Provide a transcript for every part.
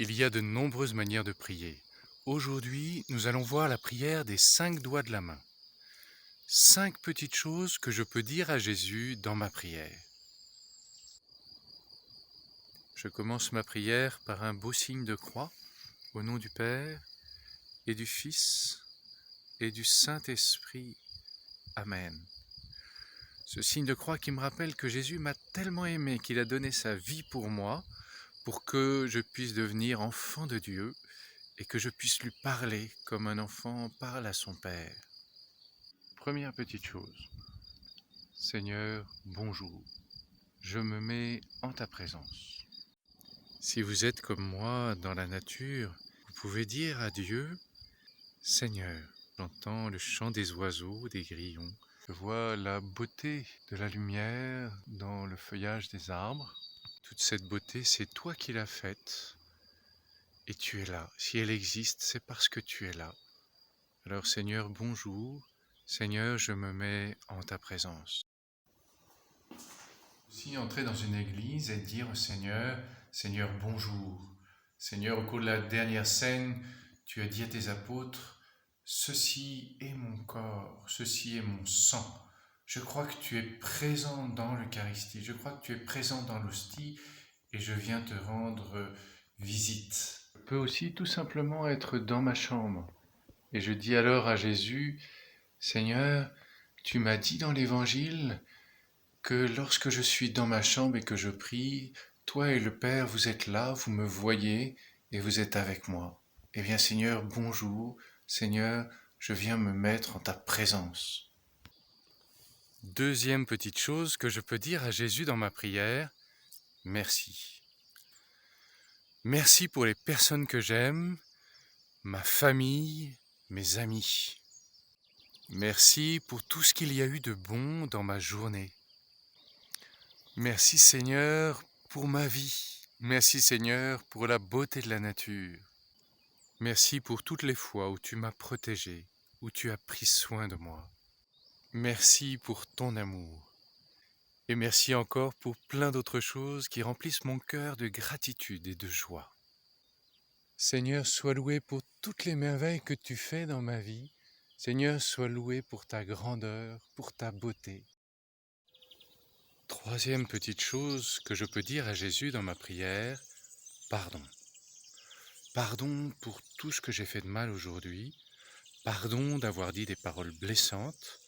Il y a de nombreuses manières de prier. Aujourd'hui, nous allons voir la prière des 5 doigts de la main. 5 petites choses que je peux dire à Jésus dans ma prière. Je commence ma prière par un beau signe de croix, au nom du Père et du Fils et du Saint-Esprit. Amen. Ce signe de croix qui me rappelle que Jésus m'a tellement aimé qu'il a donné sa vie pour moi, pour que je puisse devenir enfant de Dieu et que je puisse lui parler comme un enfant parle à son Père. Première petite chose, Seigneur, bonjour, je me mets en ta présence. Si vous êtes comme moi dans la nature, vous pouvez dire à Dieu, Seigneur, j'entends le chant des oiseaux, des grillons, je vois la beauté de la lumière dans le feuillage des arbres. Toute cette beauté, c'est toi qui l'as faite et tu es là. Si elle existe, c'est parce que tu es là. Alors Seigneur, bonjour. Seigneur, je me mets en ta présence. Aussi entrer dans une église et dire au Seigneur, Seigneur, bonjour. Seigneur, au cours de la dernière scène, tu as dit à tes apôtres, ceci est mon corps, ceci est mon sang. Je crois que tu es présent dans l'Eucharistie, je crois que tu es présent dans l'hostie et je viens te rendre visite. Je peux aussi tout simplement être dans ma chambre et je dis alors à Jésus, Seigneur, tu m'as dit dans l'Évangile que lorsque je suis dans ma chambre et que je prie, toi et le Père, vous êtes là, vous me voyez et vous êtes avec moi. Eh bien Seigneur, bonjour, Seigneur, je viens me mettre en ta présence. Deuxième petite chose que je peux dire à Jésus dans ma prière, merci. Merci pour les personnes que j'aime, ma famille, mes amis. Merci pour tout ce qu'il y a eu de bon dans ma journée. Merci Seigneur pour ma vie. Merci Seigneur pour la beauté de la nature. Merci pour toutes les fois où tu m'as protégé, où tu as pris soin de moi. Merci pour ton amour. Et merci encore pour plein d'autres choses qui remplissent mon cœur de gratitude et de joie. Seigneur, sois loué pour toutes les merveilles que tu fais dans ma vie. Seigneur, sois loué pour ta grandeur, pour ta beauté. Troisième petite chose que je peux dire à Jésus dans ma prière, pardon. Pardon pour tout ce que j'ai fait de mal aujourd'hui. Pardon d'avoir dit des paroles blessantes,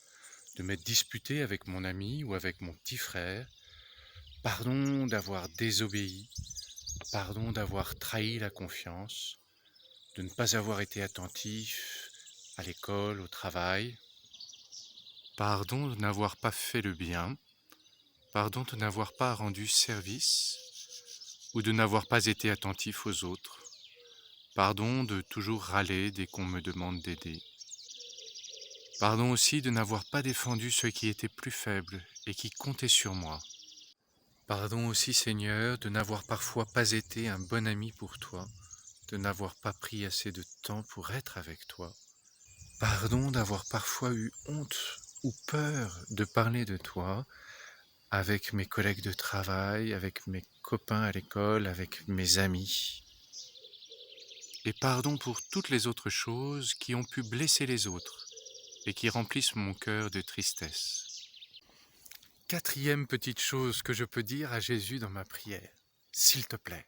de m'être disputé avec mon ami ou avec mon petit frère. Pardon d'avoir désobéi. Pardon d'avoir trahi la confiance, de ne pas avoir été attentif à l'école, au travail. Pardon de n'avoir pas fait le bien. Pardon de n'avoir pas rendu service ou de n'avoir pas été attentif aux autres. Pardon de toujours râler dès qu'on me demande d'aider. Pardon aussi de n'avoir pas défendu ceux qui étaient plus faibles et qui comptaient sur moi. Pardon aussi Seigneur de n'avoir parfois pas été un bon ami pour toi, de n'avoir pas pris assez de temps pour être avec toi. Pardon d'avoir parfois eu honte ou peur de parler de toi avec mes collègues de travail, avec mes copains à l'école, avec mes amis. Et pardon pour toutes les autres choses qui ont pu blesser les autres et qui remplissent mon cœur de tristesse. Quatrième petite chose que je peux dire à Jésus dans ma prière, s'il te plaît.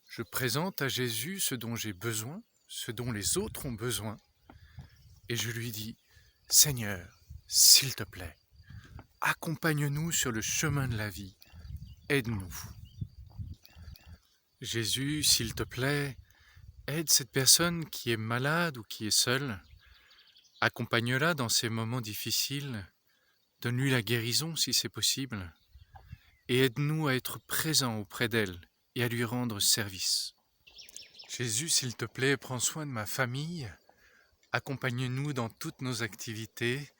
Je présente à Jésus ce dont j'ai besoin, ce dont les autres ont besoin, et je lui dis, Seigneur, s'il te plaît, accompagne-nous sur le chemin de la vie, aide-nous. Jésus, s'il te plaît, aide cette personne qui est malade ou qui est seule, accompagne-la dans ces moments difficiles, donne-lui la guérison si c'est possible, et aide-nous à être présents auprès d'elle et à lui rendre service. Jésus, s'il te plaît, prends soin de ma famille, accompagne-nous dans toutes nos activités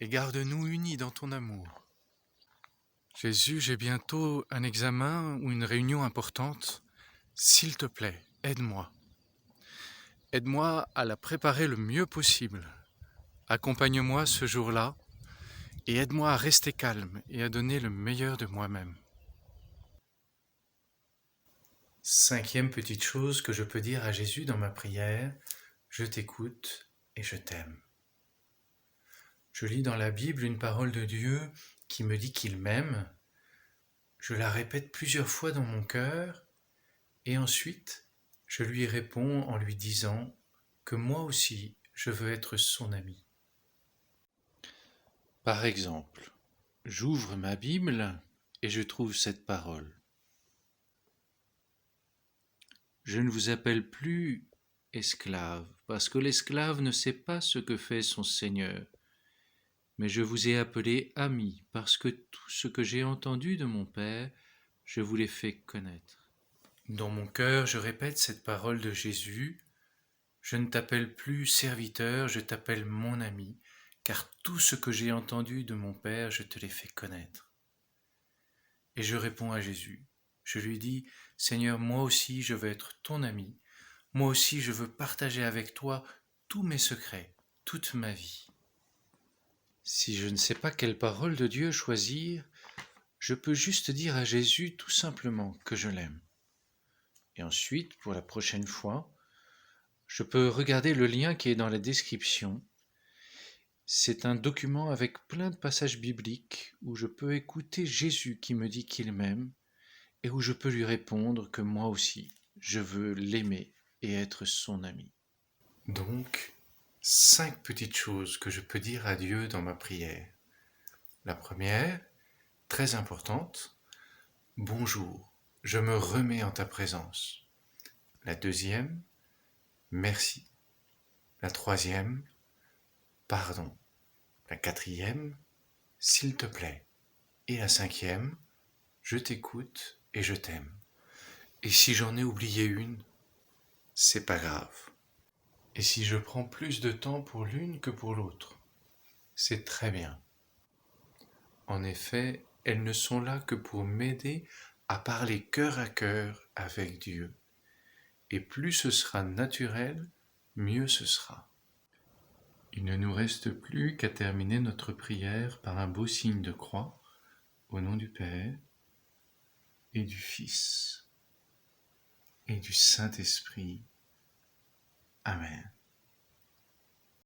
et garde-nous unis dans ton amour. Jésus, j'ai bientôt un examen ou une réunion importante. S'il te plaît, aide-moi. Aide-moi à la préparer le mieux possible. Accompagne-moi ce jour-là et aide-moi à rester calme et à donner le meilleur de moi-même. Cinquième petite chose que je peux dire à Jésus dans ma prière, je t'écoute et je t'aime. Je lis dans la Bible une parole de Dieu qui me dit qu'il m'aime. Je la répète plusieurs fois dans mon cœur et ensuite je lui réponds en lui disant que moi aussi je veux être son ami. Par exemple, j'ouvre ma Bible et je trouve cette parole. Je ne vous appelle plus esclave, parce que l'esclave ne sait pas ce que fait son Seigneur, mais je vous ai appelé ami, parce que tout ce que j'ai entendu de mon Père, je vous l'ai fait connaître. Dans mon cœur, je répète cette parole de Jésus. Je ne t'appelle plus serviteur, je t'appelle mon ami, car tout ce que j'ai entendu de mon Père, je te l'ai fait connaître. Et je réponds à Jésus. Je lui dis, Seigneur, moi aussi je veux être ton ami, moi aussi je veux partager avec toi tous mes secrets, toute ma vie. Si je ne sais pas quelle parole de Dieu choisir, je peux juste dire à Jésus tout simplement que je l'aime. Et ensuite, pour la prochaine fois, je peux regarder le lien qui est dans la description. C'est un document avec plein de passages bibliques où je peux écouter Jésus qui me dit qu'il m'aime et où je peux lui répondre que moi aussi, je veux l'aimer et être son ami. Donc, 5 petites choses que je peux dire à Dieu dans ma prière. La première, très importante, bonjour, je me remets en ta présence. La deuxième, merci. La troisième, pardon. La quatrième, s'il te plaît. Et la cinquième, je t'écoute et je t'aime. Et si j'en ai oublié une, c'est pas grave. Et si je prends plus de temps pour l'une que pour l'autre, c'est très bien. En effet, elles ne sont là que pour m'aider à parler cœur à cœur avec Dieu. Et plus ce sera naturel, mieux ce sera. Il ne nous reste plus qu'à terminer notre prière par un beau signe de croix, au nom du Père et du Fils et du Saint-Esprit. Amen.